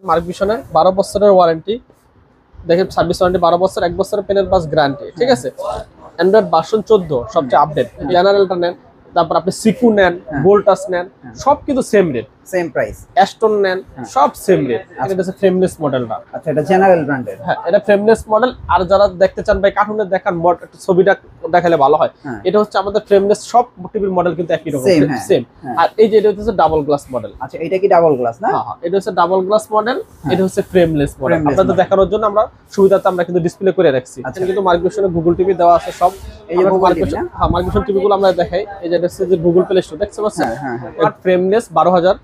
Mark ভিশনের 12 বছরের warranty, দেখেন service warranty 12 বছর, 1 বছরের পেনের পাস গ্যারান্টি, ঠিক আছে। অ্যান্ড্রয়েড ভার্সন 14 সবচেয়ে আপডেট, জেনারেলটা নেন, তারপর আপনি সিকু নেন, ভোল্টাস নেন, সব কিন্তু same rate, same price. Aston নেন, সব সেম রেট। এটা হচ্ছে ফ্রেমলেস মডেলটা। আচ্ছা, এটা জেনারেল ব্র্যান্ডের। হ্যাঁ, এটা ফ্রেমলেস মডেল। আর যারা দেখতে চান ভাই কার্টুনে দেখান, একটা ছবিটা দেখালে ভালো হয়, এটা হচ্ছে আমাদের ফ্রেমলেস সব টিভির মডেল কিন্তু একই রকম সেম। আর এই যে এটা হচ্ছে ডাবল গ্লাস মডেল। আচ্ছা, এটা কি ডাবল গ্লাস না? হ্যাঁ, এটা হচ্ছে ডাবল গ্লাস মডেল, এটা হচ্ছে ফ্রেমলেস মডেল। আপনাদের দেখানোর জন্য আমরা সুবিধাতে আমরা কিন্তু ডিসপ্লে করে রাখছি। এখানে কিন্তু মার্ক ভিশনের গুগল টিভি দেওয়া আছে সব। এই যে মার্ক ভিশন, হ্যাঁ, মার্ক ভিশন টিভি গুলো আমরা দেখাই। এই যে এটা হচ্ছে যে গুগল প্লে স্টোর, দেখতে পাচ্ছেন? হ্যাঁ, ফ্রেমলেস 12,000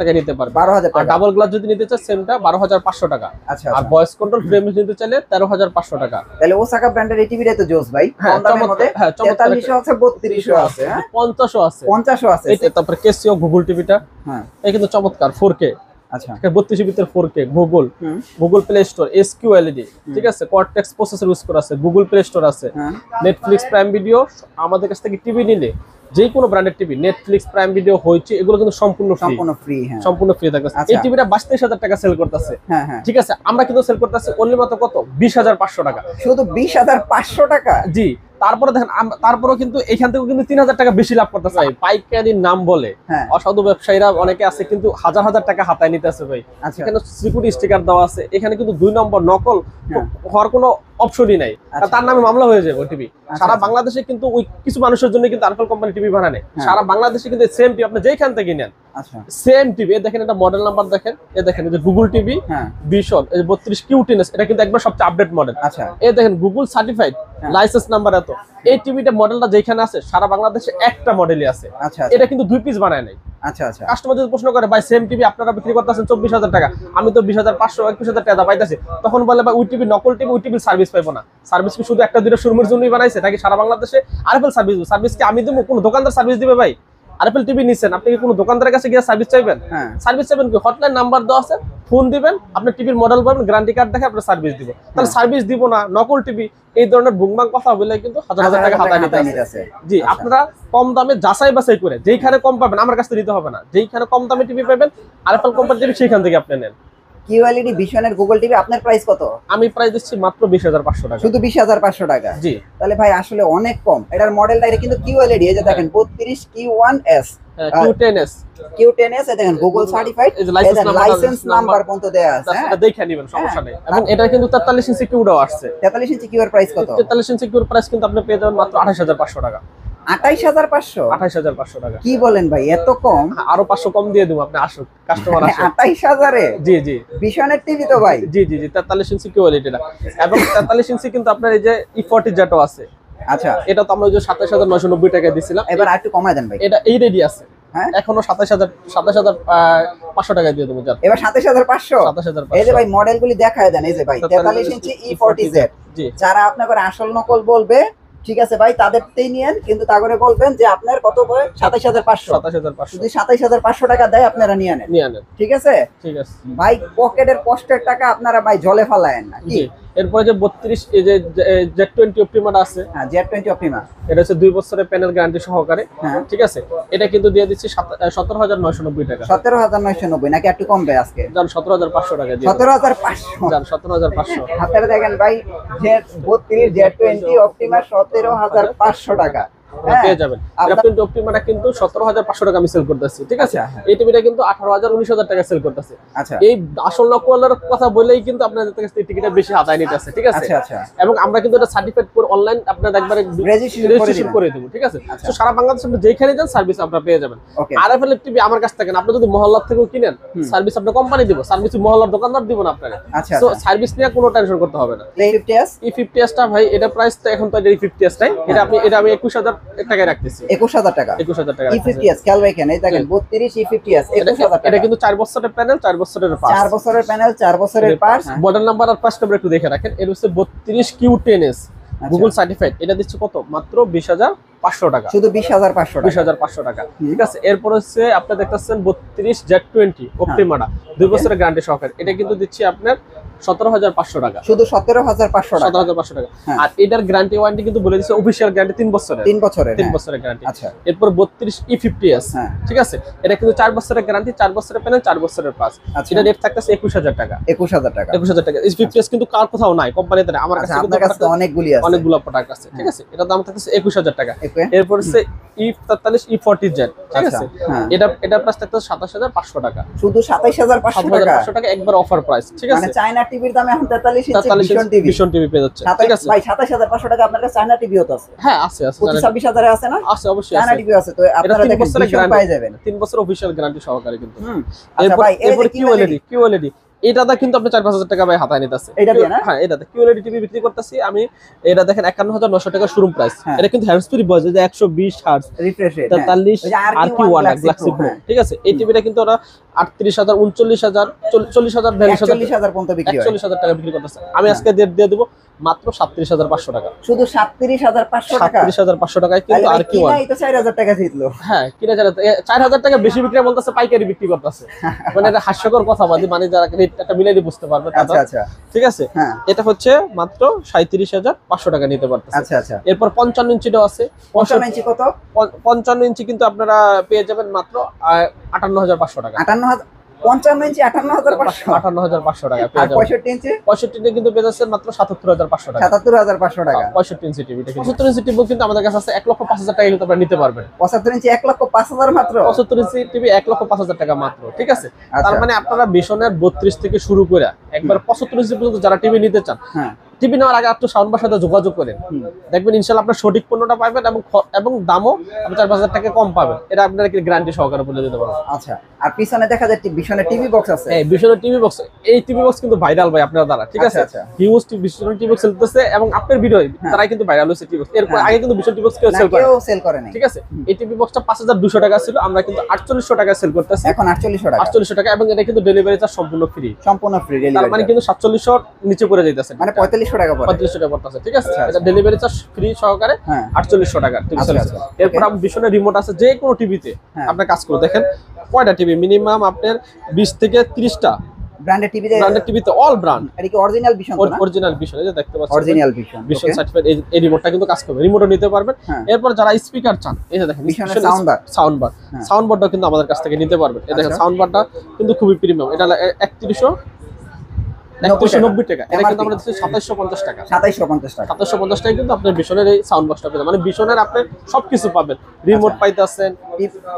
টাকা নিতে পারবে। 12,000 টাকা। ডাবল গ্লাস যদি নিতে চান সেমটা 12,500 টাকা। আচ্ছা, আর ভয়েস কন্ট্রোল ফ্রেমলেস নিতে চাইলে 13,500 টাকা। তাহলে ওসাকা ব্র্যান্ডের এই টিভিটা তো জোস ভাই। হ্যাঁ, কম দামের মধ্যে 4300 আছে, 3200 আছে, 50ও আছে, 50ও আছে। এই তারপর কেসিও গুগল টিভিটা, হ্যাঁ, এই কিন্তু চমৎকার 4K। আচ্ছা, 32 ভিতর 4K, Google play store, SQ LED, ঠিক আছে, কর্টেক্স প্রসেসর ইউজ করা আছে, গুগল প্লে স্টোর আছে, নেটফ্লিক্স প্রাইম ভিডিও। আমাদের কাছ থেকে টিভি নিলে যে কোনো ব্র্যান্ডের টিভি, নেটফ্লিক্স প্রাইম ভিডিও হচ্ছে, এগুলো কিন্তু সম্পূর্ণ ফ্রি। হ্যাঁ, সম্পূর্ণ ফ্রি থাকবে। এই টিভিটা 22,000 টাকা সেল করতেছে। হ্যাঁ, ঠিক আছে, আমরা কিন্তু সেল করতেছি অনলি মাত্র কত, 20,500 টাকা। শুধু 20,500 টাকা? জি। তারপরে দেখেন, তারপরেও কিন্তু এখান থেকে কিন্তু 3,000 টাকা বেশি লাভ করতেছে ভাই। পাইকারির নাম বলে অসাধু ব্যবসায়ীরা অনেকে আছে, কিন্তু হাজার হাজার টাকা হাতায় নিতেছে ভাই। এখানে সিকিউরিটি স্টিকার দেওয়া আছে, এখানে কিন্তু 2 নম্বর নকল হওয়ার কোনো অপশনই নাই, তার নামে মামলা হয়ে যাবে টিভি। সারা বাংলাদেশে কিন্তু ওই কিছু মানুষের জন্য কিন্তু আরফেল কোম্পানি টিভি বানায়, সারা বাংলাদেশে কিন্তু সেম টিভি আপনি যেখান থেকে নেন, সেম টিভি। দেখেন এটা মডেল নাম্বার দেখেন, এ দেখেন এই যে গুগল টিভি ভিশন, এই যে 32 কিউটিনেস, এটা কিন্তু একবার সবচেয়ে আপডেট মডেল। আচ্ছা, এই দেখেন গুগল সার্টিফাইড, লাইসেন্স নাম্বার এত। এই টিভিটা মডেলটা যেখানে আছে সারা বাংলাদেশে একটা মডেলই আছে। আচ্ছা, এটা কিন্তু 2 পিস বানায় নাই। আচ্ছা, কাস্টমার যদি প্রশ্ন করে ভাই সেম টিভি আপনারা বিক্রি করতেছেন 24,000 টাকা, আমি তো 20,500 21,000 টাকা পাইতেছি, তখন বলে ভাই ওই টিভি নকল টিভি, ওই টিভির সার্ভিস পাইবো না। সার্ভিস কি শুধু একটা দুটো শোরুমের জন্যই বানাইছে নাকি সারা বাংলাদেশে আরএফএল সার্ভিস কি আমি দেবো? কোনো দোকানদার সার্ভিস দিবে ভাই? আরএফএল টিভি নিছেন, আপনি কি কোনো দোকানদারের কাছে গিয়ে সার্ভিস চাইবেন? সার্ভিস চাইবেন কি, হটলাইন নাম্বার দেওয়া আছে, ফোন দিবেন, আপনি টিভির মডেল পাবেন, গ্যারান্টি কার্ড দেখে আপনার সার্ভিস দিব। তাহলে সার্ভিস দিব না, নকল টিভি, এই ধরনের বুংবাং কথা বলে কিন্তু হাজার হাজার টাকা হাতায় নিতে আছে। জি, আপনারা কম দামে যাচাই বাছাই করে যেইখানে কম পাবেন আমার কাছে নিতে হবে না, যেইখানে কম দামে টিভি পাবেন আরএফএল কোম্পানি টিভি, সেইখান থেকে আপনি নেন। কিউএলইডি ভিশনের গুগল টিভি আপনার প্রাইস কত? আমি প্রাইস দিচ্ছি মাত্র 20,500 টাকা। শুধু 20,500 টাকা? জি। তাহলে ভাই আসলে অনেক কম। এটার মডেলটা এটা কিন্তু কিউএলইডি, এই যে দেখেন 32 Q1S, Q10S, Q10S, এই দেখেন গুগল সার্টিফাইড, লাইসেন্স নাম্বার পর্যন্ত দেয়া আছে। এটা দেখে নেবেন, সমস্যা নেই। এবং এটা কিন্তু 43 ইঞ্চি কিউডও আসছে। 43 ইঞ্চি কিউর প্রাইস কত? 43 ইঞ্চি কিউর প্রাইস কিন্তু আপনি পেয়ে যাবেন মাত্র 28,500 টাকা। 28,500? 28,500 টাকা। কি বলেন ভাই, এত কম? আরো 500 কম দিয়ে দেব, আপনি আসুন, কাস্টমার আসুন। 28,000 এ? জি জি, ভিশনের টিভি তো ভাই। জি জি জি, 43 ইঞ্চি কিউএলইডিটা। এবং 43 ইঞ্চি কিন্তু আপনার এই যে E40 যেটা আছে, আচ্ছা, এটা তো আমরা ওই যে 27,990 টাকা দিছিলাম, এবার আরেকটু কমায় দেন ভাই। এটা এই রেডি আছে, হ্যাঁ, এখনো 27,500 টাকা দিয়ে দেবো। এবার 27,500? 27,500। এই যে ভাই মডেলগুলি দেখায় দেন, এই যে ভাই 43 ইঞ্চি E40Z, যারা আপনাকে আসল নকল বলবে, ঠিক আছে ভাই, তাদেরতেই নিয়েন, কিন্তু তা করে বলবেন যে আপনার কত পড়ে, 27,500। যদি 27,500 টাকা দেয় আপনারা নিয়ে নেন, ঠিক আছে? ঠিক আছে ভাই, পকেটের কষ্টের টাকা আপনারা ভাই জলে ফালায়েন না। কি এরপরে যে 32 এই যে Z20 অপটিমা আছে, হ্যাঁ, Z20 অপটিমা, এটা হচ্ছে 2 বছরের প্যানেল গ্যারান্টি সহকারে, ঠিক আছে, এটা কিন্তু দিয়ে দিচ্ছি 17,990 টাকা। 17,990 নাকি একটু কম ভাই আজকে? জান 17,500 টাকা দিয়ে। 17,500? জান 17,500। হাতে দেখেন ভাই, Z32 Z20 অপটিমা 17,500 টাকা পেয়ে যাবেন। কিন্তু অপটিমাটা কিন্তু 17,500 টাকা আমি সেল করতেছি, ঠিক আছে? এই টিভিটা কিন্তু 18,000 19,000 টাকা সেল করতেছি। আচ্ছা, এই আসল নকলের কথা বলেই কিন্তু আপনাদের কাছ থেকে টিকিটটা বেশি হাতায় নিতেছে, ঠিক আছে? আচ্ছা, এবং আমরা কিন্তু এটা সার্টিফাইড করে অনলাইন আপনাদের একবারে রেজিস্ট্রেশন করে দেব, ঠিক আছে? তো সারা বাংলাদেশে আপনি যেখানে যান সার্ভিস আপনারা পেয়ে যাবেন। আরএফএল টিভি আমার কাছ থেকে আপনি যদি মহল্লা থেকেও কিনেন, সার্ভিস আপনার কোম্পানি দিব, সার্ভিস মহল্লার দোকানদার দিব না আপনাকে। তো সার্ভিস নিয়ে কোনো টেনশন করতে হবে না। E50S টা ভাই, এটা প্রাইস তো এখন তো E50S টাই, এটা আমি 21,000 টাকায় রাখতেছি। 21,000 টাকা? 21,000 টাকা। E50S খেয়াল রাখেন, এই দেখেন 32 E50S 21,000 টাকা। এটা কিন্তু 4 বছরের প্যানেল, 4 বছরের পাস। 4 বছরের প্যানেল, 4 বছরের পাস। মডেল নাম্বার আর পাস নাম্বার একটু দেখে রাখেন। এর হচ্ছে 32 Q10S গুগল সার্টিফাইড, এটা দিচ্ছে কত, মাত্র 20,500 টাকা। শুধু 20,500 টাকা? 20,500 টাকা, ঠিক আছে। এরপর হচ্ছে আপনি দেখতেছেন 32 Z20 অপটিমাটা 2 বছরের গ্যারান্টি সহকারে, এটা কিন্তু দিচ্ছি আপনার 17,500 টাকা, শুধু 17,500 টাকা, 17,500 টাকা। আর এটার গ্যারান্টি ওয়ারেন্টি কিন্তু বলে দিচ্ছে অফিশিয়াল গ্যারান্টি 3 বছরের, 3 বছরের গ্যারান্টি। আচ্ছা, এরপর 32 E50s, ঠিক আছে, এটা কিন্তু 4 বছরের গ্যারান্টি, 4 বছরের প্যানেল, 4 বছরের পাস। এটা রেট থাকতেছে 21,000 টাকা, 21,000 টাকা, 21,000 টাকা। E50s কিন্তু কার কোথাও নাই, কোম্পানিতে নাই, আমার কাছে আপনার কাছে অনেকগুলি আছে, অনেকগুলো প্রোডাক্ট আছে, ঠিক আছে। এটা দাম থাকতেছে 21,000 টাকা। এরপর হচ্ছে E43 E40Z, ঠিক আছে, এটা প্রাইস থাকতেছে 27,500 টাকা, শুধু 27,500 টাকা, একবার অফার প্রাইস, ঠিক আছে। মানে চায়না টিভির দামে এখন 43 ইঞ্চি ভিশন টিভি পেয়ে যাচ্ছে, ঠিক আছে ভাই। 27,500 টাকা আপনার কাছে চায়না টিভিও তো আছে? হ্যাঁ আছে, 26,000 এ আছে না? আছে, অবশ্যই চায়না টিভিও আছে, তো আপনারা দেখেন ভিশন পাই যাবেন 3 বছর অফিশিয়াল গ্যারান্টি সহকারে কিন্তু। আচ্ছা ভাই, এরপর QLED এটাতে কিন্তু আপনি 4-5 হাজার টাকা ভাই হাতায় নিতেছে। এটা দিয়ে না? হ্যাঁ, এটাতে QLED টিভি বিক্রি করতেছি আমি। এটা দেখেন 51,900 টাকা শোরুম প্রাইস। এটা কিন্তু হ্যান্ডস ফ্রি বয়স, যে 120 hertz refresh rate, 43 RQ1 Galaxy pro, ঠিক আছে। এই টিভিটা কিন্তু ওরা 38,000, 39,000, 40,000, 40,000 পর্যন্ত বিক্রি হয়, 41,000 টাকা বিক্রি করতেছে। আমি আজকে দিয়ে দেব মাত্র 37,500 টাকা, শুধু 37,500 টাকা, 37,500 টাকায় কিন্তু RQ1। কিনা এটা 4,000 টাকা জিতলো। হ্যাঁ, কিনা 4,000 টাকা বেশি বিক্রি বলতেছে, পাইকারি বিক্রি করতেছে। মানে এটা হাস্যকর কথা, মানে যারা রেটটা মিলাই দিয়ে বুঝতে পারবে। আচ্ছা আচ্ছা, ঠিক আছে। এটা হচ্ছে মাত্র 37,500 টাকা নিতে পারতেছে। আচ্ছা আচ্ছা। এরপর 55 ইঞ্চিটাও আছে। 55 ইঞ্চি কত? 55 ইঞ্চি কিন্তু আপনারা পেয়ে যাবেন মাত্র 58,500 টাকা। 55 ইঞ্চি 58,500 টাকা পেয়ে যাবেন। 65 ইঞ্চি? 65 ইঞ্চি কিন্তু পেয়ে যাচ্ছেন মাত্র 77,500 টাকা, 77,500 টাকা। 65 ইঞ্চি টিভি, 75 ইঞ্চি টিভি কিন্তু আমাদের কাছে আছে 1,05,000 টাকা কিন্তু আপনারা নিতে পারবেন। 75 ইঞ্চি 1,05,000 মাত্র? 75 ইঞ্চি টিভি 1,05,000 টাকা মাত্র, ঠিক আছে। তার মানে আপনারা ভিশনের 32 থেকে শুরু করে একবার 75 ইঞ্চি পর্যন্ত যারা টিভি নিতে চান, টিভি নেওয়ার আগে আপনি সাউন্ড বাসার সাথে যোগাযোগ করেন, দেখবেন ইনশাআল্লাহ আপনার সঠিক পণ্যটা পাবেন এবং দামও আপনি 4-5,000 টাকা কম পাবেন। এটা আপনারা কি গ্যারান্টি সহকারে বলে দিতে পারবো। আচ্ছা, আর পিছনে দেখা যায় ভিশনের টিভি বক্স আছে। হ্যাঁ, ভিশনের টিভি বক্স, এই টিভি বক্স কিন্তু ভাইরাল ভাই আপনার দ্বারা, ঠিক আছে। হিউজ ভিশনের টিভি বক্স চলতেছে এবং আপনার ভিডিও তারাই কিন্তু ভাইরাল হয়েছে টিভি বক্স। এরপর আগে কিন্তু ভিশন টিভি বক্স কেউ সেল করে না, ঠিক আছে। এই টিভি বক্সটা 5,200 টাকা ছিল, আমরা কিন্তু 4,800 টাকা সেল করতেছি এখন। 4,800 টাকা, এবং এটা কিন্তু ডেলিভারি চার্জ সম্পূর্ণ ফ্রি, ডেলিভারি। তার মানে কিন্তু 4700 নিচে পড়ে যাইতেছে, মানে 4500 টাকা পড়ে, 4500 টাকা পড়তেছে, ঠিক আছে। এটা ডেলিভারি চার্জ ফ্রি সহকারে 4800 টাকা টিভি সেল। এরপর আপনি ভিশনের রিমোট আছে, যে কোনো টিভিতে আপনি কাজ করে দেখেন কয়টা টিভি মিনিমাম আপনার 20 থেকে 30টা ব্র্যান্ডেড টিভিতে অল ব্র্যান্ড। এটা কি অরিজিনাল ভিশন? অরিজিনাল ভিশন, এই যে দেখতে পাচ্ছেন অরিজিনাল ভিশন সার্টিফাইড। এই রিমোটটা কিন্তু কাজ করবে, রিমোটও নিতে পারবেন। এরপর যারা স্পিকার চান, এই যে দেখেন সাউন্ড বারটা কিন্তু আমাদের কাছ থেকে নিতে পারবেন। এই দেখেন সাউন্ড বারটা কিন্তু খুবই প্রিমিয়াম, এটা 3190 টাকা। এটা কিন্তু আমরা দিচ্ছি 2750 টাকা, 2750 টাকা কিন্তু আপনার ভিশনের এই সাউন্ড বক্সটা পেবেন। মানে ভিশনের আপনি সবকিছু পাবেন, রিমোট পাইতেছেন,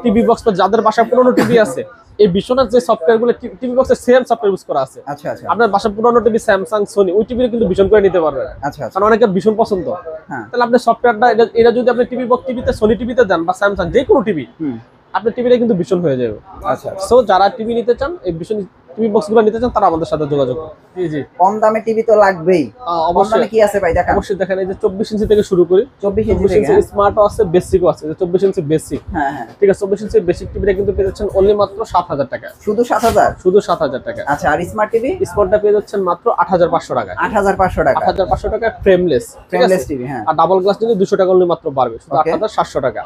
টিভি বক্স, যাদের বাসায় পুরনো টিভি আছে, এই ভিশনের যে সফটওয়্যারগুলো টিভি বক্সে সেম সফটওয়্যার ইউজ করা আছে। আচ্ছা আচ্ছা, আপনার বাসায় পুরনো টিভি স্যামসাং, সোনি, ওই টিভির কিন্তু ভিশন করে নিতে পারবেন। আচ্ছা আচ্ছা, কারণ অনেকের ভিশন পছন্দ। তাহলে আপনি সফটওয়্যারটা এটা যদি আপনি টিভি বক্স টিভিতে, সোনি টিভিতে দেন বা স্যামসাং, যে কোনো টিভি, আপনার টিভিটা কিন্তু ভিশন হয়ে যাবে। আচ্ছা, সো যারা টিভি নিতে চান, এই ভিশন টিভি বক্সগুলো নিতে চান, তারা আমাদের সাথে যোগাযোগ করুন। জি জি, কম দামে টিভি তো লাগবেই। অবশ্যই। কি আছে ভাই দেখান? অবশ্যই দেখেন, এই যে 24 ইঞ্চি থেকে শুরু করি। 24 ইঞ্চি স্মার্টও আছে, বেসিকও আছে। 24 ইঞ্চি বেসিক, হ্যাঁ হ্যাঁ, ঠিক আছে। 24 ইঞ্চি বেসিক টিভিটা কিন্তু পেয়ে যাচ্ছেন অনলি মাত্র 7,000 টাকা। শুধু 7,000? শুধু 7,000 টাকা। আচ্ছা, আর স্মার্ট টিভি? স্মার্টটা পেয়ে যাচ্ছেন মাত্র 8,500 টাকা। 8,500 টাকা, 8,500 টাকা ফ্রেমলেস টিভি। হ্যাঁ, আর ডাবল গ্লাস নিলে 200 টাকা অনলি মাত্র বাড়বে, শুধু 8,700 টাকা।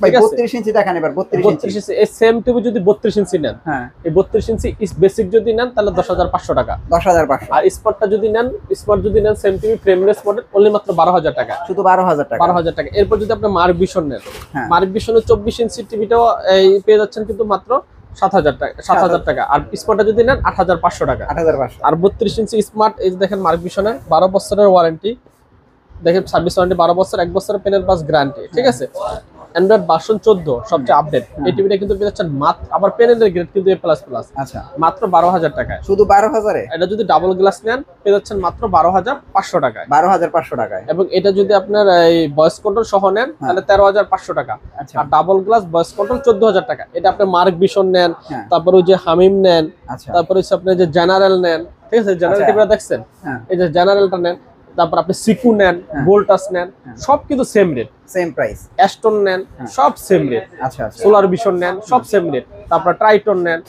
ভাই 32 ইঞ্চি দেখান এবার। 32 ইঞ্চি এই সেম টিভি যদি 32 ইঞ্চি নেন, হ্যাঁ, এই 32 ইঞ্চি বেসিক যদি নেন তাহলে 10,500 টাকা। 10,500। আর স্মার্টটা যদি নেন, স্মার্ট যদি নেন same TV frameless model, only মাত্র 12,000 টাকা। শুধু 12,000 টাকা, 12,000 টাকা। এরপর যদি আপনি মার্ক ভিশন নেন, মার্ক ভিশনের 24 ইঞ্চি টিভিটাও এই পেয়ে যাচ্ছেন কিন্তু মাত্র 7,000 টাকা, 7,000 টাকা। আর স্মার্টটা যদি নেন 8,500 টাকা, 8,500। আর 32 ইঞ্চি স্মার্ট, এই দেখেন মার্ক ভিশনের 12 বছরের ওয়ারেন্টি, দেখেন সার্ভিস ওয়ারেন্টি 12 বছর, 1 বছরের পেনের পাস গ্যারান্টি, ঠিক আছে। অ্যান্ড্রয়েড ভার্সন 14 সবচেয়ে আপডেট। এই টিভিটা কিন্তু পেয়ে যাচ্ছেন মাত্র, আবার পেনেলের গ্রেড কিন্তু A++। আচ্ছা, মাত্র 12,000 টাকায়। শুধু 12,000 এ? এটা যদি ডাবল গ্লাস নেন পেয়ে যাচ্ছেন মাত্র 12,500 টাকায়। 12,500 টাকায়। এবং এটা যদি আপনার এই ভয়েস কন্ট্রোল সহ নেন তাহলে 13,500 টাকা। আর ডাবল গ্লাস ভয়েস কন্ট্রোল 14,000 টাকা। এটা আপনি মার্ক ভিশন নেন, তারপর ওই যে হামিম নেন, তারপর হচ্ছে আপনি যে জেনারেল নেন, ঠিক আছে। জেনারেল টিভিটা দেখছেন, এই যে জেনারেলটা নেন, তারপর আপনি সিকু নেন, ভোল্টাস নেন, সব কিন্তু same rate, same price. Aston নেন, সব সেম রেট। আচ্ছা, সোলার ভিশন নেন, সব সেম রেট। তারপর ট্রাইটন নেন,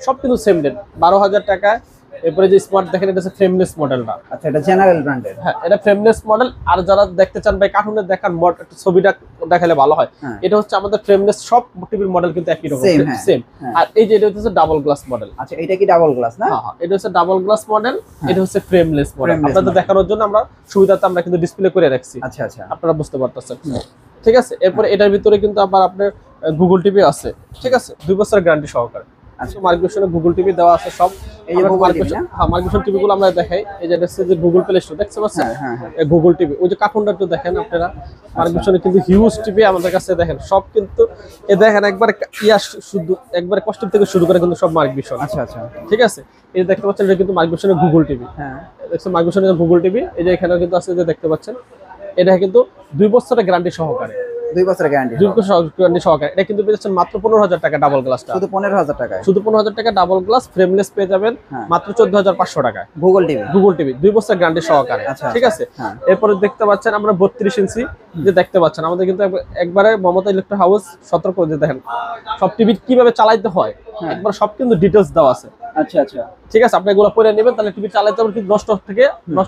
সব কিন্তু সেম রেট। 12,000 টাকায় এরপরে যে স্মার্ট দেখেন এটা হচ্ছে ফ্রেমলেস মডেলটা। আচ্ছা, এটা জেনারেল ব্র্যান্ডের। হ্যাঁ, এটা ফ্রেমলেস মডেল। আর যারা দেখতে চান ভাই কার্টুনে দেখান একটু ছবিটা দেখালে ভালো হয়, এটা হচ্ছে আমাদের ফ্রেমলেস সব টিভির মডেল কিন্তু একই রকম সেম। আর এই যে এটা হচ্ছে ডাবল গ্লাস মডেল। আচ্ছা, এটা কি ডাবল গ্লাস না? হ্যাঁ, এটা হচ্ছে ডাবল গ্লাস মডেল, এটা হচ্ছে ফ্রেমলেস মডেল। আপনাদের দেখানোর জন্য আমরা সুবিধাতে আমরা কিন্তু ডিসপ্লে করে রাখছি। আচ্ছা আচ্ছা, আপনারা বুঝতে পারতেছেন, ঠিক আছে। এরপর এটার ভিতরে কিন্তু আবার আপনার গুগল টিভি আছে, ঠিক আছে, 2 বছরের গ্যারান্টি সহকারে। আচ্ছা, মার্কেশনে গুগল টিভি দেওয়া আছে সব। এই যে মার্কেশন, হ্যাঁ, মার্কেশন টিভি গুলো আমরা দেখাই। এই যে হচ্ছে যে গুগল প্লে স্টোর দেখতে পাচ্ছেন, এই গুগল টিভি, ওই যে কার্টুনটা একটু দেখেন আপনারা। মার্কেশনে কিন্তু হিউজ টিভি আমাদের কাছে দেখেন সব, কিন্তু এ দেখেন একবার শুধু একবার কস্টিপ থেকে শুরু করে কিন্তু সব মার্কেশন। আচ্ছা আচ্ছা, ঠিক আছে। এই যে দেখতে পাচ্ছেন এটা কিন্তু মার্কেশনের গুগল টিভি। হ্যাঁ, দেখছেন মার্কেশনের গুগল টিভি। এই যে এখানেও কিন্তু আছে, যে দেখতে পাচ্ছেন এটা কিন্তু 2 বছরের গ্যারান্টি সহকারে। 2 বছরের গ্যারান্টি, 2 বছরের গ্যারান্টি সহকারে। এটা কিন্তু পেয়েছেন মাত্র 15,000 টাকা ডাবল গ্লাসটা। শুধু 15,000 টাকায়, শুধু 15,000 টাকা ডাবল গ্লাস ফ্রেমলেস পেয়ে যাবেন মাত্র 14,500 টাকায়। গুগল টিভি, গুগল টিভি 2 বছরের গ্যারান্টি সহকারে, ঠিক আছে। এরপরে দেখতে পাচ্ছেন আমরা 32 ইঞ্চি যে দেখতে পাচ্ছেন আমাদের কিন্তু একবারে মমতা ইলেকট্রিক হাউস সতর্ক করে দেখেন সব টিভি কিভাবে চালাইতে হয়, একবার সব কিন্তু ডিটেইলস দেওয়া আছে। আচ্ছা আচ্ছা, ঠিক আছে। আপনি এগুলো পরে নেবেন, তাহলে টিভি চালাইতে পারবেন, কিন্তু নষ্ট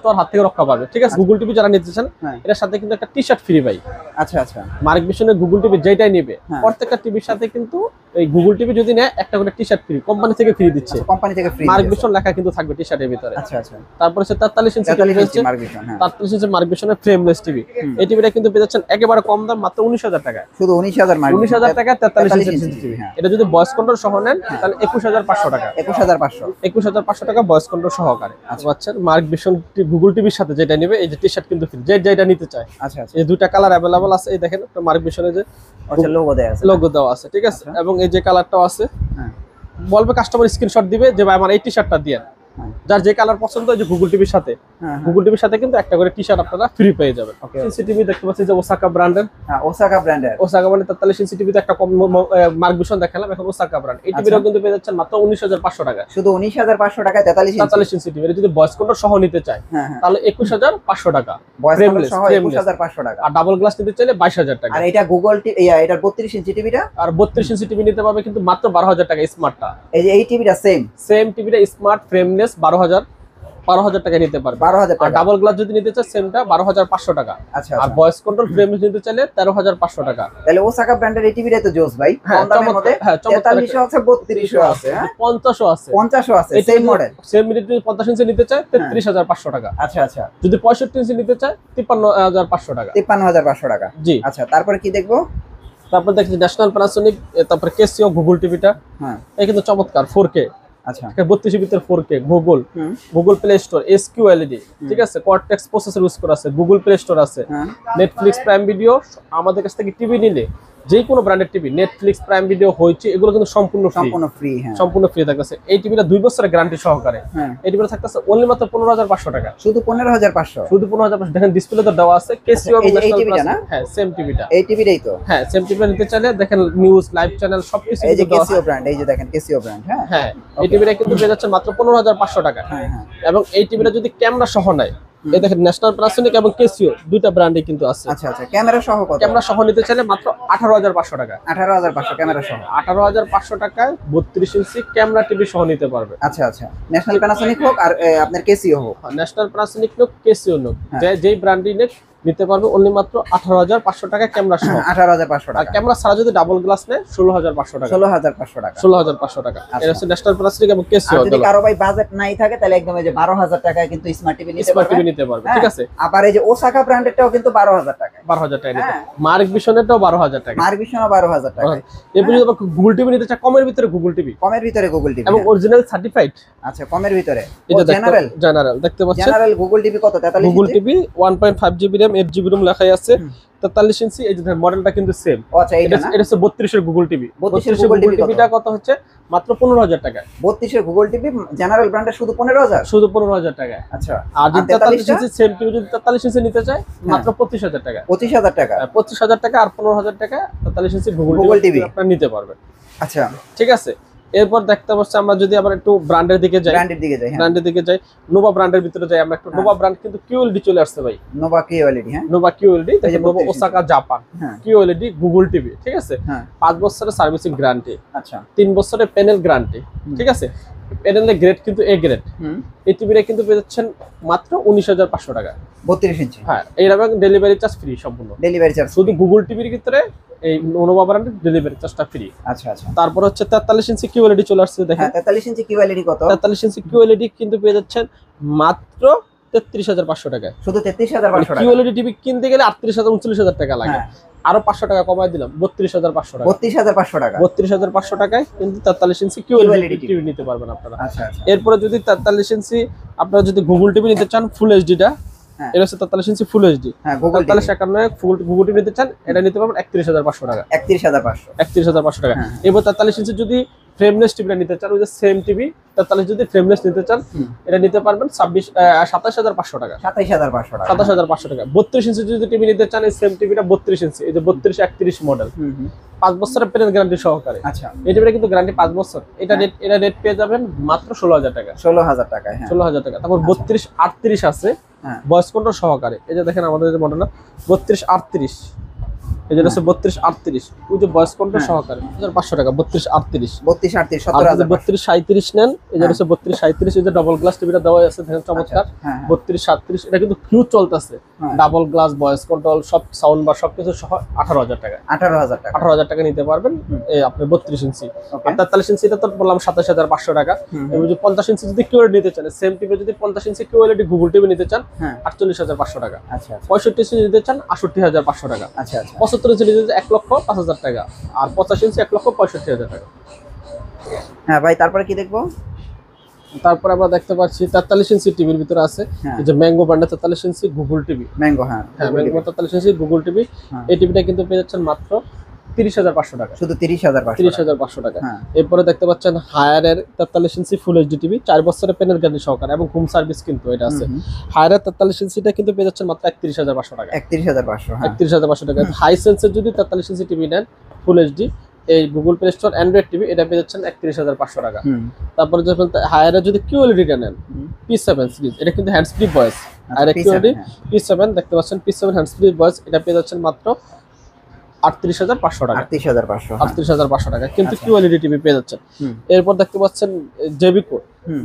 হওয়ার হাত থেকে রক্ষা পাবে, ঠিক আছে। গুগল টিভি যারা নিতে চান এর সাথে কিন্তু একটা টি-শার্ট ফ্রি ভাই। আচ্ছা আচ্ছা, মার্কেশনের গুগল টিভি যেটাই নেবে প্রত্যেকটা টিভির সাথে কিন্তু এই গুগল টিভি যদি নেয় একটা করে টি-শার্ট ফ্রি কোম্পানি থেকে ফ্রি দিচ্ছে। কোম্পানি থেকে ফ্রি মার্কেশন লেখা কিন্তু থাকবে টি-শার্টের ভিতরে। আচ্ছা আচ্ছা। তারপর হচ্ছে 43 ইঞ্চি টিভি হচ্ছে মার্কেশন, 43 ইঞ্চি মার্কেশনের ফ্রেমলেস টিভি। এই টিভিটা কিন্তু পেয়ে যাচ্ছেন একেবারে কম দাম মাত্র 19,000 টাকায়। শুধু 19,000 টাকা 43 ইঞ্চি টিভি। এটা যদি ভয়েস কন্ট্রোল সহ নেন তাহলে 21,500 টাকা। 21,500 টাকা ভয়েস কন্ট্রোল সহকারে। আচ্ছা, মার্কেশন গুগল টিভির সাথে যেটা নেবে এই যে টি-শার্ট কিন্তু ফ্রি, যেটা নিতে চায়। আচ্ছা আচ্ছা, এই দুইটা কালার अवेलेबल আছে। এই দেখেন মার্কেশনে যে লোগো দেওয়া আছে, ঠিক আছে। এবং এই যে কালারটাও আছে, বলবে কাস্টমার স্ক্রিনশট দিবে যে ভাই আমার এই টি-শার্টটা দিয়েন। যার যে কালার পছন্দ হয় যে গুগল টিভির সাথে, গুগল টিভির সাথে কিন্তু একটা করে টি-শার্ট আপনারা ফ্রি পেয়ে যাবেন। সিসিটিভি দেখতে পাচ্ছি যে ওসাকা ব্র্যান্ডের। হ্যাঁ, ওসাকা ব্র্যান্ডের 43 ইঞ্চি টিভিতে একটা কম মার্কেশন দেখালাম, এখন ওসাকা ব্র্যান্ড। এই টিভিটাও কিন্তু পেয়ে যাচ্ছেন মাত্র 19,500 টাকা। শুধু 19,500 টাকায় 43 ইঞ্চি টিভি। যদি ভয়েস কন্ট্রোল সহ নিতে চায় তাহলে 21,500 টাকা ফ্রেমলেস, 21,500 টাকা। আর ডাবল গ্লাস নিতে চাইলে 22,000 টাকা। আর এটা গুগল টিভি, এটা 32 ইঞ্চি টিভিটা, আর 32 ইঞ্চি টিভি নিতে পারবে কিন্তু মাত্র 12,000 টাকা স্মার্টটা। এই যে এই টিভিটা সেম টিভিটা স্মার্ট ফ্রেমলেস 12,000 টাকা নিতে পারবে। 12,000 টাকা। ডাবল গ্লাস যদি নিতে চায় সেমটা 12,500 টাকা। আচ্ছা, আর ভয়েস কন্ট্রোল ফ্রেমলেস নিতে চাইলে 13,500 টাকা। তাহলে ওসাকা ব্র্যান্ডের এই টিভিটাই তো জোস ভাই। কম দামের মধ্যে 43 আছে, 32 আছে, 50 আছে, 50 আছে, সেম মডেল। সেম মিনিট 50 ইঞ্চি নিতে চায় 33,500 টাকা। আচ্ছা আচ্ছা, যদি 65 ইঞ্চি নিতে চায় 53,500 টাকা। 53,500 টাকা, জি। আচ্ছা, তারপরে কি দেখবো? তারপর দেখছি ন্যাশনাল প্যানাসোনিক, তারপর কেসিও গুগল টিভিটা। হ্যাঁ, এই কিন্তু চমৎকার 4K। আচ্ছা, 32 ভিতর 4K Google play store SQLED, ঠিক আছে। কর্টেক্স প্রসেসর ইউজ করা আছে, গুগল প্লে স্টোর আছে, নেটফ্লিক্স প্রাইম ভিডিও। আমাদের কাছ থেকে টিভি নিলে যে কোনো ব্র্যান্ডের টিভি, নেটফ্লিক্স প্রাইম ভিডিও হচ্ছে, এগুলো কিন্তু সম্পূর্ণ ফ্রি। হ্যাঁ, সম্পূর্ণ ফ্রি থাকতেছে। এই টিভিটা 2 বছরের গ্যারান্টি সহকারে। এই টিভিটা থাকতেছে অনলি মাত্র 15,500 টাকা। শুধু 15,500, শুধু 15,500। দেখেন ডিসপ্লেতে দেওয়া আছে কেসিও। এই টিভিটা না? হ্যাঁ, সেম টিভিটা। এই টিভিটাই তো। হ্যাঁ, সেম টিভিটা নিতে চাইলে দেখেন নিউজ, লাইভ চ্যানেল সবকিছু। এই যে কেসিও ব্র্যান্ড, এই যে দেখেন কেসিও ব্র্যান্ড। হ্যাঁ হ্যাঁ, এই টিভিটা কিন্তু পেয়ে যাচ্ছে মাত্র 15,500 টাকা। হ্যাঁ হ্যাঁ, এবং এই টিভিটা যদি ক্যামেরা সহ নেয়, এই দেখেন ন্যাশনাল প্যানাসোনিক এবং কেসিও দুইটা ব্র্যান্ডই কিন্তু আছে। আচ্ছা আচ্ছা, ক্যামেরা সহ কত? ক্যামেরা সহ নিতে চাইলে মাত্র 18,500 টাকা। 18,500 ক্যামেরা সহ। 18,500 টাকায় 32 ইঞ্চি ক্যামেরা টিভি সহ নিতে পারবে। আচ্ছা আচ্ছা, ন্যাশনাল প্যানাসোনিক হোক আর আপনার কেসিও হোক, ন্যাশনাল প্যানাসোনিক হোক কেসিও হোক, যেই ব্র্যান্ডই নেক নিতে পারবে অনলি মাত্র 18,500 টাকা ক্যামেরা সহ। 18,500 টাকা। আর ক্যামেরা ছাড়া যদি ডাবল গ্লাস নেয় 16,500 টাকা। 16,500 টাকা। 16,500 টাকা। এটা হচ্ছে ন্যাশনাল প্যানাসোনিক এবং কেসিও। যদি কারো ভাই বাজেট নাই থাকে তাহলে একদম এই যে 12,000 টাকায় কিন্তু স্মার্ট টিভি নিতে পারবে। ঠিক আছে। আবার এই যে ওসাকা ব্র্যান্ডেরটাও কিন্তু 12,000 টাকা। 12,000 টাকা নিতে। মার্কভিশনেরটাও 12,000 টাকা। মার্কভিশনও 12,000 টাকা। এরপর যদি আবার গুগল টিভি নিতে চায় কমের ভিতরে গুগল টিভি। কমের ভিতরে গুগল টিভি এবং অরিজিনাল সার্টিফাইড। আচ্ছা, কমের ভিতরে। এটা জেনারেল দেখতে পাচ্ছেন। জেনারেল গুগল টিভি কত? 43 Google TV 1.5 GB RAM 8 GB ROM লেখাই আছে। 43 ইঞ্চি। এই যে মডেলটা কিন্তু সেম। আচ্ছা, এটা হচ্ছে 32 এর গুগল টিভি। 32 এর গুগল টিভিটা কত হচ্ছে? মাত্র 15,000 টাকা। 32 এর গুগল টিভি জেনারেল ব্র্যান্ডের শুধু 15,000। শুধু 15,000 টাকা। আচ্ছা, আর যদি 43 ইঞ্চি সেম টিভি যদি 43 ইঞ্চি নিতে চায় মাত্র 25,000 টাকা। 25,000 টাকা। 25,000 টাকা আর 15,000 টাকা 43 ইঞ্চি গুগল টিভি আপনারা নিতে পারবেন। আচ্ছা, ঠিক আছে। এরপর দেখতে পাচ্ছি আমরা যদি আবার একটু ব্র্যান্ডের দিকে যাই, ব্র্যান্ডের দিকে যাই, নোভা ব্র্যান্ডের ভিতরে যাই আমরা একটু। নোভা ব্র্যান্ড কিন্তু কিউএলডি চলে আসছে ভাই, নোভা কিউএলডি। হ্যাঁ, নোভা কিউএলডি, দেখেন Nova Osaka Japan QLED Google TV, ঠিক আছে। 5 বছরের সার্ভিসিং গ্যারান্টি, আচ্ছা 3 বছরের প্যানেল গ্যারান্টি, ঠিক আছে। প্যানেলের গ্রেড কিন্তু এ গ্রেড। এই টিভিটা কিন্তু পেয়ে যাচ্ছেন মাত্র 19,500 টাকা, 32 ইঞ্চি। হ্যাঁ, এইরকম ডেলিভারি চার্জ ফ্রি, সম্পূর্ণ ডেলিভারি চার্জ শুধু গুগল টিভির ভিতরে এই নোভা ব্র্যান্ডের ডেলিভারি চার্জটা ফ্রি। আচ্ছা আচ্ছা। তারপর হচ্ছে 43 ইঞ্চি কিউএলইডি চলে আসছে, দেখেন 43 ইঞ্চি কিউএলইডি কত? 43 ইঞ্চি কিউএলইডি কিন্তু পেয়ে যাচ্ছেন মাত্র 33,500 টাকায়, শুধু 33,500 টাকা। কিউএলইডি টিভি কিনতে গেলে 38,000 39,000 টাকা লাগে, আরো 500 টাকা কমায় দিলাম, 32,500 টাকা। 32,500 টাকা, 32,500 টাকায় কিন্তু 43 ইঞ্চি কিউএলইডি টিভি নিতে পারবেন আপনারা। আচ্ছা আচ্ছা। এরপরে যদি 43 ইঞ্চি আপনারা যদি গুগল টিভি নিতে চান ফুল এইচডিটা, এটা হচ্ছে 43 ইঞ্চি ফুল এইচডি, 4351 ফুল গুগল টিভি নিতে চান, এটা নিতে পারবেন 31,500 টাকা, 31,500 টাকা। এবার 43 ইঞ্চি যদি ফ্রেমলেস টিভিটা নিতে চান, ওই যে সেম টিভি 43 যদি ফ্রেমলেস নিতে চান, এটা নিতে পারবেন 27,500 টাকা, 27,500 টাকা। 32 ইঞ্চি যদি টিভি নিতে চান, এই সেম টিভিটা 32 ইঞ্চি, এই যে 32 31 মডেল, 5 বছরের প্যানেল গ্যারান্টি সহকারে। আচ্ছা, এই টিভিটা কিন্তু গ্যারান্টি 5 বছর। এটা রেট পেয়ে যাবেন মাত্র 16,000 টাকা, 16,000 টাকা, 16,000 টাকা। তারপর 32 38 আছে ভয়েস কন্ট্রোল সহকারে, এই যে দেখেন আমাদের যে মডেলটা 32 38, এই যে হচ্ছে 32 38, ওই যে ভয়েস কন্ট্রোল সহকারে 5,500 টাকা। 32 38 32 37 নেন, এই যে হচ্ছে 32 37, এই যে ডাবল গ্লাস টিভিটা দেওয়া আছে, দেখেন চমৎকার। 32 37 এটা কিন্তু ফিউজ চলতেছে, ডাবল গ্লাস ভয়েস কন্ট্রোল সব সাউন্ড বার সবকিছু সহ 18,000 টাকা, 18,000 টাকা নিতে পারবেন এই আপনি 32 ইঞ্চি। আর 43 ইঞ্চি এটা তো বললাম 27,500 টাকা। এবং যে 50 ইঞ্চি যদি কিউএলইডি নিতে চান, সেম টিভি যদি 50 ইঞ্চি কিউএলইডি গুগল টিভি নিতে চান, 48,500 টাকা। আচ্ছা, 65 ইঞ্চি নিতে চান 68,500 টাকা। আচ্ছা আচ্ছা। 75 ইঞ্চি নিতে 1,05,000 টাকা, আর 85 ইঞ্চি 1,65,000 টাকা। হ্যাঁ ভাই, তারপরে কি দেখবো? তারপর আমরা দেখতে পাচ্ছি 43 ইঞ্চি টিভির ভিতরে আছে, এই যে ম্যাঙ্গো ব্র্যান্ডের 43 ইঞ্চি গুগল টিভি, ম্যাঙ্গো, হ্যাঁ ম্যাঙ্গো 43 ইঞ্চি গুগল টিভি। এই টিভিটা কিন্তু পেয়ে যাচ্ছেন মাত্র 30,500 টাকা, শুধু 30,500 টাকা। এরপরে দেখতে পাচ্ছেন হায়ারের 43 ইঞ্চি ফুল এইচডি টিভি, 4 বছরের প্যানেল গ্যারান্টি সহকারে এবং হোম সার্ভিস কিন্তু এটা আছে। হায়ারের 43 ইঞ্চিটা কিন্তু পেয়ে যাচ্ছেন মাত্র 31,500 টাকা, 31,500 টাকা। হাইসেন্সের যদি 43 ইঞ্চি টিভি নেন ফুল এইচডি, এই Google play store Android TV, এটা পেয়ে যাচ্ছেন 31,500 টাকা। তারপরে যখন হায়ারের যদি কিউএলইডিটা নেন P7 সিরিজ, এটা কিন্তু হ্যান্ডস ফ্রি ভয়েস, আর কিউএলইডি P7 দেখতে পাচ্ছেন, P7 হ্যান্ডস ফ্রি ভয়েস, এটা পেয়ে যাচ্ছেন মাত্র 38,500 টাকা, 38,500 টাকা কিন্তু কিউএলইডি টিভি পেয়ে যাচ্ছেন। এরপর দেখতে পাচ্ছেন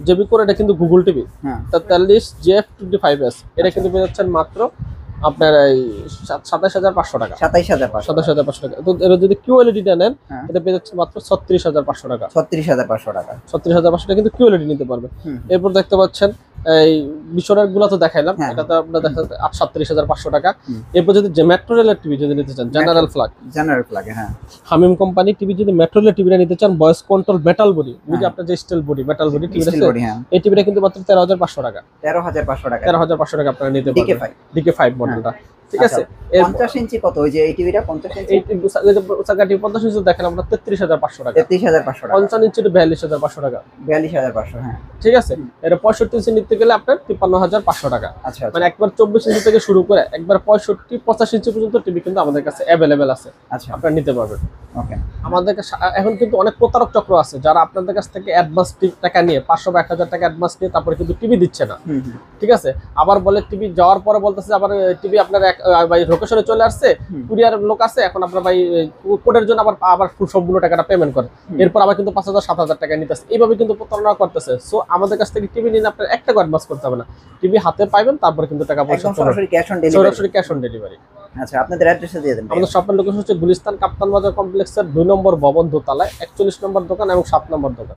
জেবিকোর, এটা কিন্তু গুগল টিভি 43 JF25S, এটা কিন্তু পেয়ে যাচ্ছেন মাত্র আপনার এই 27,500 টাকা, 27,500 টাকা। তো এর যদি কিউএলইডিটা নেন, এটা পেয়ে যাচ্ছে মাত্র 36,500 টাকা, 36,500 টাকা কিন্তু কিউএলইডি নিতে পারবে। এরপর দেখতে পাচ্ছেন এই বিশনের গুলো তো দেখাইলাম, এটা তো আপনারা দেখা 37,500 টাকা। এরপর যদি মেট্রো রেলের টিভি যদি নিতে চান, জেনারেল ফ্ল্যাগ, হ্যাঁ হামিম কোম্পানি টিভি যদি মেট্রো রেলের টিভিটা নিতে চান, ভয়েস কন্ট্রোল মেটাল বডি, বুঝি আপনার যে steel body metal body TV আছে, এই টিভিটা কিন্তু মাত্র 13,500 টাকা, 13,500 টাকা আপনারা নিতে পারবেন, DK5 মডেলটা, ঠিক আছে। 50 ইঞ্চি কত? ওই যে এই টিভিটা 50 ইঞ্চি, এই ওসাকা টিভি 50 ইঞ্চি দেখেন আমরা 33,500 টাকা, 33,500 টাকা। 55 ইঞ্চি 42,500 টাকা, 42,500, হ্যাঁ ঠিক আছে। এটা 65 ইঞ্চি নিতে গেলে আপনার 53,500 টাকা। আচ্ছা, মানে একবার 24 ইঞ্চি থেকে শুরু করে একবার 65 85 ইঞ্চি পর্যন্ত টিভি কিন্তু আমাদের কাছে অ্যাভেলেবেল আছে। আচ্ছা, আপনারা নিতে পারবেন। ওকে, আমাদের কাছে এখন কিন্তু অনেক প্রতারক চক্র আছে যারা আপনাদের কাছ থেকে অ্যাডভান্স টাকা নিয়ে 500 বা 1,000 টাকা অ্যাডভান্স নিয়ে তারপরে কিন্তু টিভি দিচ্ছে না, ঠিক আছে। আবার বলে টিভি যাওয়ার পরে বলতেছে আবার টিভি আপনার ভাই লোকেশনে চলে আসছে, কুরিয়ার লোক আছে, এখন আপনার ভাই কোডের জন্য আবার সম্পূর্ণ টাকাটা পেমেন্ট করে, এরপর আবার কিন্তু 5,000 7,000 টাকা নিতেছে, এইভাবে কিন্তু প্রতারণা করতেছে। সো আমাদের কাছ থেকে টিভি নিলে আপনার 1 টাকা অ্যাডভান্স করতে হবে না, টিভি হাতে পাবেন, তারপর কিন্তু টাকা পয়সা সরাসরি ক্যাশ অন ডেলিভারি। আচ্ছা, আপনাদের অ্যাড্রেসটা দিয়ে দেন। আমাদের শপের লোকেশন হচ্ছে গুলিস্তান কাপ্তান বাজার কমপ্লেক্সের 2 নম্বর ভবন, দোতলায় 41 নম্বর দোকান এবং 7 নম্বর দোকান।